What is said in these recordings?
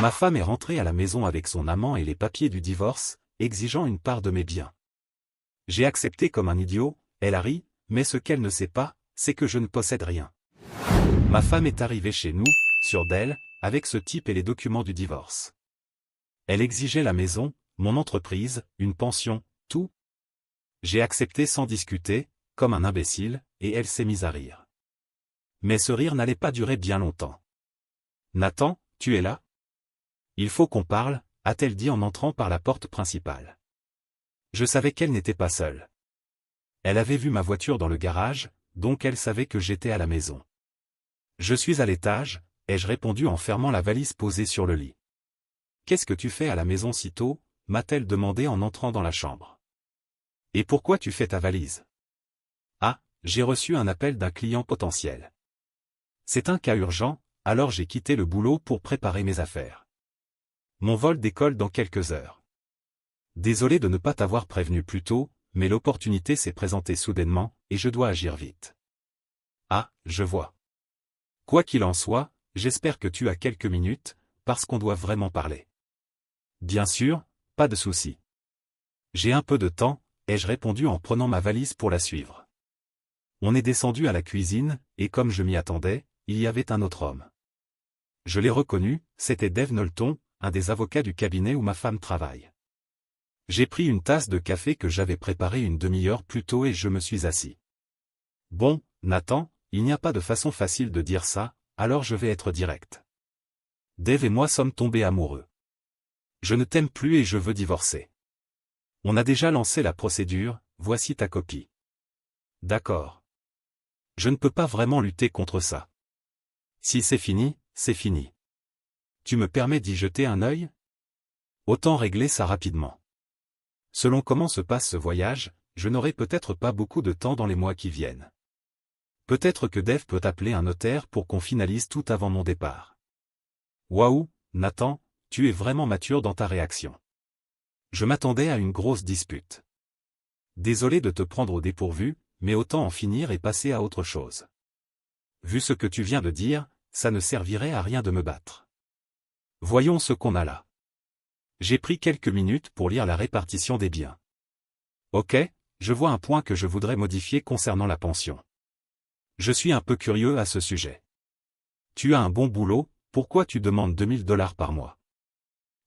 Ma femme est rentrée à la maison avec son amant et les papiers du divorce, exigeant une part de mes biens. J'ai accepté comme un idiot, elle a ri, mais ce qu'elle ne sait pas, c'est que je ne possède rien. Ma femme est arrivée chez nous, sûre d'elle, avec ce type et les documents du divorce. Elle exigeait la maison, mon entreprise, une pension, tout. J'ai accepté sans discuter, comme un imbécile, et elle s'est mise à rire. Mais ce rire n'allait pas durer bien longtemps. « Nathan, tu es là ? Il faut qu'on parle », a-t-elle dit en entrant par la porte principale. Je savais qu'elle n'était pas seule. Elle avait vu ma voiture dans le garage, donc elle savait que j'étais à la maison. « Je suis à l'étage », ai-je répondu en fermant la valise posée sur le lit. « Qu'est-ce que tu fais à la maison si tôt ?» m'a-t-elle demandé en entrant dans la chambre. « Et pourquoi tu fais ta valise ?»« Ah, j'ai reçu un appel d'un client potentiel. C'est un cas urgent, alors j'ai quitté le boulot pour préparer mes affaires. Mon vol décolle dans quelques heures. Désolé de ne pas t'avoir prévenu plus tôt, mais l'opportunité s'est présentée soudainement, et je dois agir vite. »« Ah, je vois. Quoi qu'il en soit, j'espère que tu as quelques minutes, parce qu'on doit vraiment parler. »« Bien sûr, pas de souci. J'ai un peu de temps, ai-je répondu en prenant ma valise pour la suivre. On est descendu à la cuisine, et comme je m'y attendais, il y avait un autre homme. Je l'ai reconnu, c'était Dave Knowlton, un des avocats du cabinet où ma femme travaille. J'ai pris une tasse de café que j'avais préparée une demi-heure plus tôt et je me suis assis. « Bon, Nathan, il n'y a pas de façon facile de dire ça, alors je vais être direct. Dave et moi sommes tombés amoureux. Je ne t'aime plus et je veux divorcer. On a déjà lancé la procédure, voici ta copie. » D'accord. Je ne peux pas vraiment lutter contre ça. Si c'est fini, c'est fini. Tu me permets d'y jeter un œil ? Autant régler ça rapidement. Selon comment se passe ce voyage, je n'aurai peut-être pas beaucoup de temps dans les mois qui viennent. Peut-être que Dave peut appeler un notaire pour qu'on finalise tout avant mon départ. Waouh, Nathan, tu es vraiment mature dans ta réaction. Je m'attendais à une grosse dispute. Désolé de te prendre au dépourvu, mais autant en finir et passer à autre chose. Vu ce que tu viens de dire, ça ne servirait à rien de me battre. Voyons ce qu'on a là. J'ai pris quelques minutes pour lire la répartition des biens. Ok, je vois un point que je voudrais modifier concernant la pension. Je suis un peu curieux à ce sujet. Tu as un bon boulot, pourquoi tu demandes 2000 $ par mois?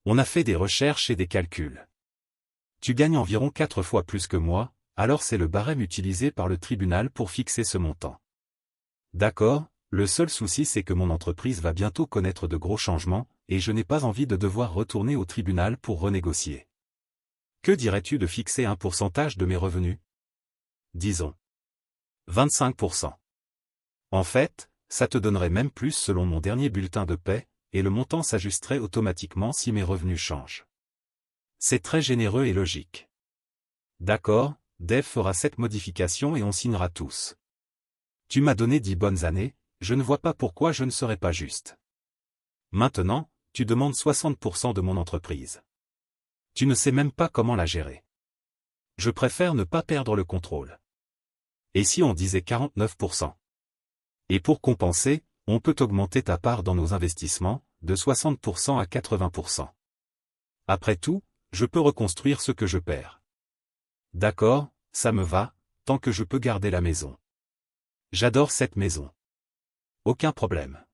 On a fait des recherches et des calculs. Tu gagnes environ 4 fois plus que moi, alors c'est le barème utilisé par le tribunal pour fixer ce montant. D'accord, le seul souci c'est que mon entreprise va bientôt connaître de gros changements, et je n'ai pas envie de devoir retourner au tribunal pour renégocier. Que dirais-tu de fixer un pourcentage de mes revenus? Disons 25%. En fait, ça te donnerait même plus selon mon dernier bulletin de paie, et le montant s'ajusterait automatiquement si mes revenus changent. C'est très généreux et logique. D'accord, Dave fera cette modification et on signera tous. Tu m'as donné 10 bonnes années, je ne vois pas pourquoi je ne serais pas juste. Maintenant, tu demandes 60% de mon entreprise. Tu ne sais même pas comment la gérer. Je préfère ne pas perdre le contrôle. Et si on disait 49%? Et pour compenser, on peut augmenter ta part dans nos investissements, de 60% à 80%. Après tout, je peux reconstruire ce que je perds. D'accord, ça me va, tant que je peux garder la maison. J'adore cette maison. Aucun problème.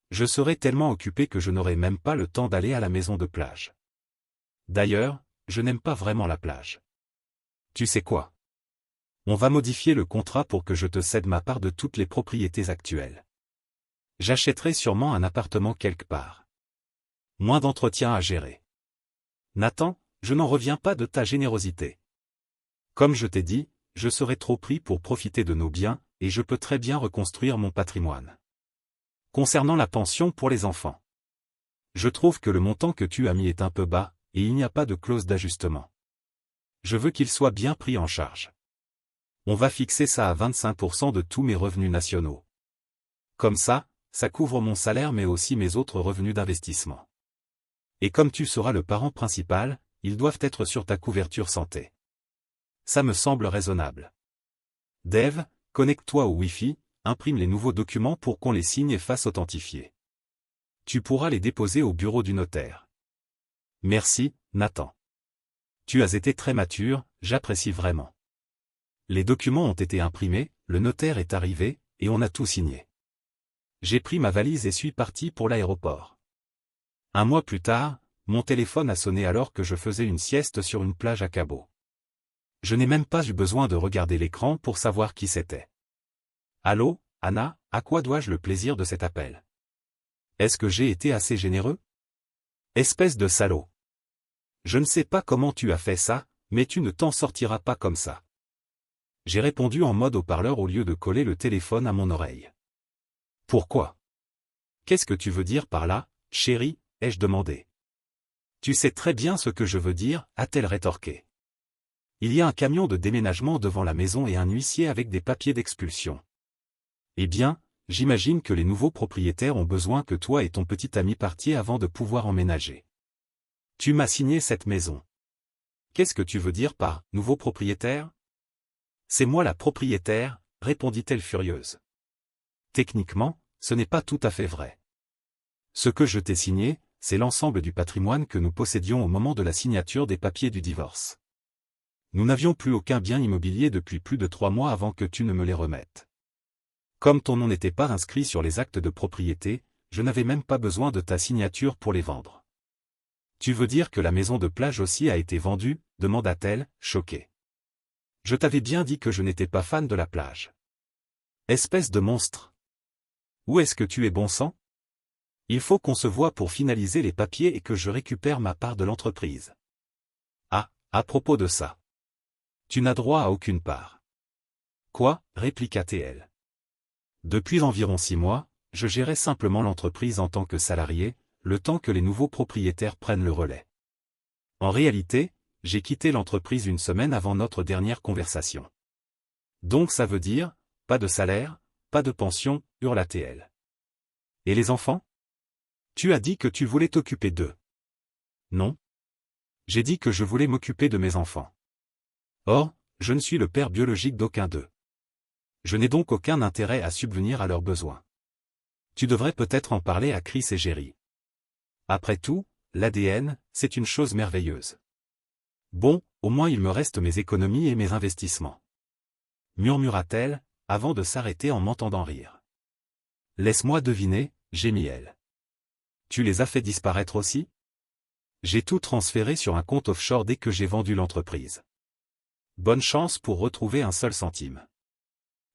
Je serai tellement occupé que je n'aurai même pas le temps d'aller à la maison de plage. D'ailleurs, je n'aime pas vraiment la plage. Tu sais quoi? On va modifier le contrat pour que je te cède ma part de toutes les propriétés actuelles. J'achèterai sûrement un appartement quelque part. Moins d'entretien à gérer. Nathan, je n'en reviens pas de ta générosité. Comme je t'ai dit, je serai trop pris pour profiter de nos biens, et je peux très bien reconstruire mon patrimoine. Concernant la pension pour les enfants. Je trouve que le montant que tu as mis est un peu bas, et il n'y a pas de clause d'ajustement. Je veux qu'il soit bien pris en charge. On va fixer ça à 25% de tous mes revenus nationaux. Comme ça couvre mon salaire mais aussi mes autres revenus d'investissement. Et comme tu seras le parent principal, ils doivent être sur ta couverture santé. Ça me semble raisonnable. Dave, connecte-toi au Wi-Fi, imprime les nouveaux documents pour qu'on les signe et fasse authentifier. Tu pourras les déposer au bureau du notaire. Merci, Nathan. Tu as été très mature, j'apprécie vraiment. Les documents ont été imprimés, le notaire est arrivé, et on a tout signé. J'ai pris ma valise et suis parti pour l'aéroport. Un mois plus tard, mon téléphone a sonné alors que je faisais une sieste sur une plage à Cabo. Je n'ai même pas eu besoin de regarder l'écran pour savoir qui c'était. Allô, Anna, à quoi dois-je le plaisir de cet appel? Est-ce que j'ai été assez généreux? Espèce de salaud. Je ne sais pas comment tu as fait ça, mais tu ne t'en sortiras pas comme ça. J'ai répondu en mode haut-parleur au lieu de coller le téléphone à mon oreille. Pourquoi? Qu'est-ce que tu veux dire par là, chérie, ai-je demandé. Tu sais très bien ce que je veux dire, a-t-elle rétorqué. Il y a un camion de déménagement devant la maison et un huissier avec des papiers d'expulsion. Eh bien, j'imagine que les nouveaux propriétaires ont besoin que toi et ton petit ami partiez avant de pouvoir emménager. Tu m'as signé cette maison. Qu'est-ce que tu veux dire par « nouveau propriétaire » ? C'est moi la propriétaire, répondit-elle furieuse. Techniquement, ce n'est pas tout à fait vrai. Ce que je t'ai signé, c'est l'ensemble du patrimoine que nous possédions au moment de la signature des papiers du divorce. Nous n'avions plus aucun bien immobilier depuis plus de 3 mois avant que tu ne me les remettes. Comme ton nom n'était pas inscrit sur les actes de propriété, je n'avais même pas besoin de ta signature pour les vendre. Tu veux dire que la maison de plage aussi a été vendue, demanda-t-elle, choquée. Je t'avais bien dit que je n'étais pas fan de la plage. Espèce de monstre. Où est-ce que tu es bon sang? Il faut qu'on se voie pour finaliser les papiers et que je récupère ma part de l'entreprise. Ah, à propos de ça. Tu n'as droit à aucune part. Quoi, répliqua-t-elle. Depuis environ 6 mois, je gérais simplement l'entreprise en tant que salarié, le temps que les nouveaux propriétaires prennent le relais. En réalité, j'ai quitté l'entreprise une semaine avant notre dernière conversation. Donc ça veut dire, pas de salaire, pas de pension, hurla-t-elle. Et les enfants? Tu as dit que tu voulais t'occuper d'eux. Non. J'ai dit que je voulais m'occuper de mes enfants. Or, je ne suis le père biologique d'aucun d'eux. Je n'ai donc aucun intérêt à subvenir à leurs besoins. Tu devrais peut-être en parler à Chris et Jerry. Après tout, l'ADN, c'est une chose merveilleuse. Bon, au moins il me reste mes économies et mes investissements. Murmura-t-elle, avant de s'arrêter en m'entendant rire. Laisse-moi deviner, gémit-elle. Tu les as fait disparaître aussi? J'ai tout transféré sur un compte offshore dès que j'ai vendu l'entreprise. Bonne chance pour retrouver un seul centime.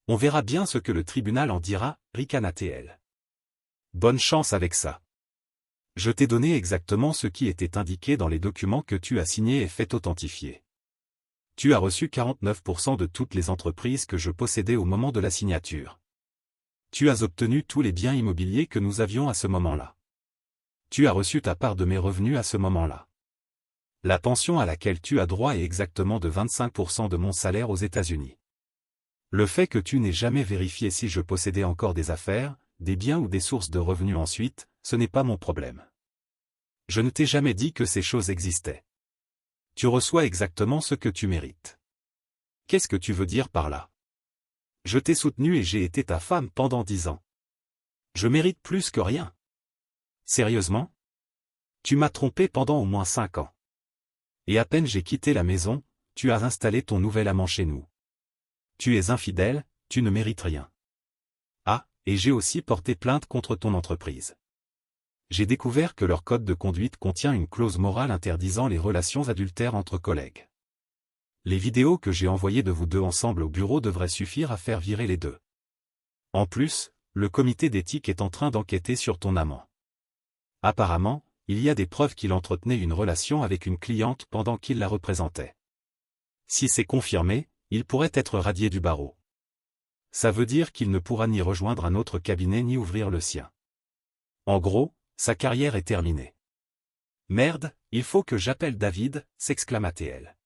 On verra bien ce que le tribunal en dira, ricana-t-elle. Bonne chance avec ça. Je t'ai donné exactement ce qui était indiqué dans les documents que tu as signés et fait authentifier. Tu as reçu 49% de toutes les entreprises que je possédais au moment de la signature. Tu as obtenu tous les biens immobiliers que nous avions à ce moment-là. Tu as reçu ta part de mes revenus à ce moment-là. La pension à laquelle tu as droit est exactement de 25% de mon salaire aux États-Unis. Le fait que tu n'aies jamais vérifié si je possédais encore des affaires, des biens ou des sources de revenus ensuite, ce n'est pas mon problème. Je ne t'ai jamais dit que ces choses existaient. Tu reçois exactement ce que tu mérites. Qu'est-ce que tu veux dire par là? Je t'ai soutenu et j'ai été ta femme pendant 10 ans. Je mérite plus que rien. Sérieusement? Tu m'as trompé pendant au moins 5 ans. Et à peine j'ai quitté la maison, tu as installé ton nouvel amant chez nous. Tu es infidèle, tu ne mérites rien. Ah, et j'ai aussi porté plainte contre ton entreprise. J'ai découvert que leur code de conduite contient une clause morale interdisant les relations adultères entre collègues. Les vidéos que j'ai envoyées de vous deux ensemble au bureau devraient suffire à faire virer les deux. En plus, le comité d'éthique est en train d'enquêter sur ton amant. Apparemment, il y a des preuves qu'il entretenait une relation avec une cliente pendant qu'il la représentait. Si c'est confirmé, il pourrait être radié du barreau. Ça veut dire qu'il ne pourra ni rejoindre un autre cabinet ni ouvrir le sien. En gros, sa carrière est terminée. Merde, il faut que j'appelle David, s'exclama-t-elle.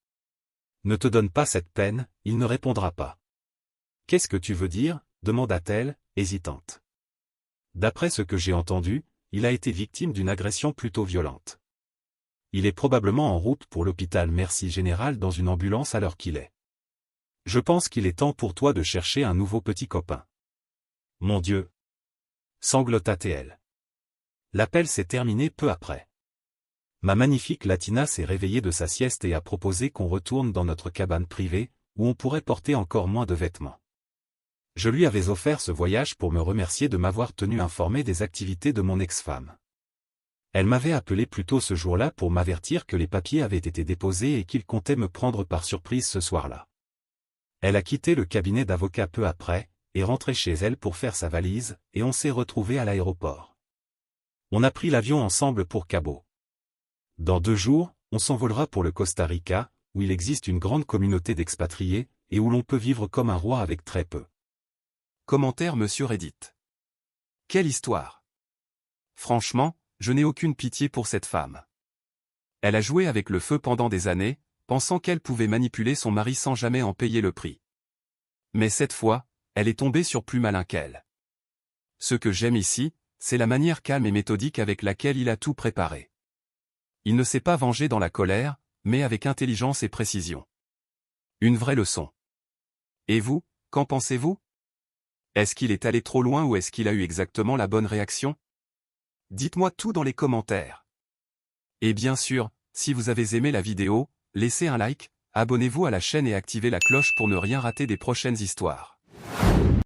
Ne te donne pas cette peine, il ne répondra pas. Qu'est-ce que tu veux dire, demanda-t-elle, hésitante. D'après ce que j'ai entendu, il a été victime d'une agression plutôt violente. Il est probablement en route pour l'hôpital Merci Général dans une ambulance à l'heure qu'il est. Je pense qu'il est temps pour toi de chercher un nouveau petit copain. Mon Dieu! Sanglota-t-elle. L'appel s'est terminé peu après. Ma magnifique Latina s'est réveillée de sa sieste et a proposé qu'on retourne dans notre cabane privée, où on pourrait porter encore moins de vêtements. Je lui avais offert ce voyage pour me remercier de m'avoir tenu informé des activités de mon ex-femme. Elle m'avait appelé plus tôt ce jour-là pour m'avertir que les papiers avaient été déposés et qu'il comptait me prendre par surprise ce soir-là. Elle a quitté le cabinet d'avocat peu après, est rentrée chez elle pour faire sa valise, et on s'est retrouvés à l'aéroport. On a pris l'avion ensemble pour Cabo. Dans 2 jours, on s'envolera pour le Costa Rica, où il existe une grande communauté d'expatriés, et où l'on peut vivre comme un roi avec très peu. Commentaire Monsieur Reddit. Quelle histoire! Franchement, je n'ai aucune pitié pour cette femme. Elle a joué avec le feu pendant des années, pensant qu'elle pouvait manipuler son mari sans jamais en payer le prix. Mais cette fois, elle est tombée sur plus malin qu'elle. Ce que j'aime ici, c'est la manière calme et méthodique avec laquelle il a tout préparé. Il ne s'est pas vengé dans la colère, mais avec intelligence et précision. Une vraie leçon. Et vous, qu'en pensez-vous? Est-ce qu'il est allé trop loin ou est-ce qu'il a eu exactement la bonne réaction? Dites-moi tout dans les commentaires. Et bien sûr, si vous avez aimé la vidéo, laissez un like, abonnez-vous à la chaîne et activez la cloche pour ne rien rater des prochaines histoires.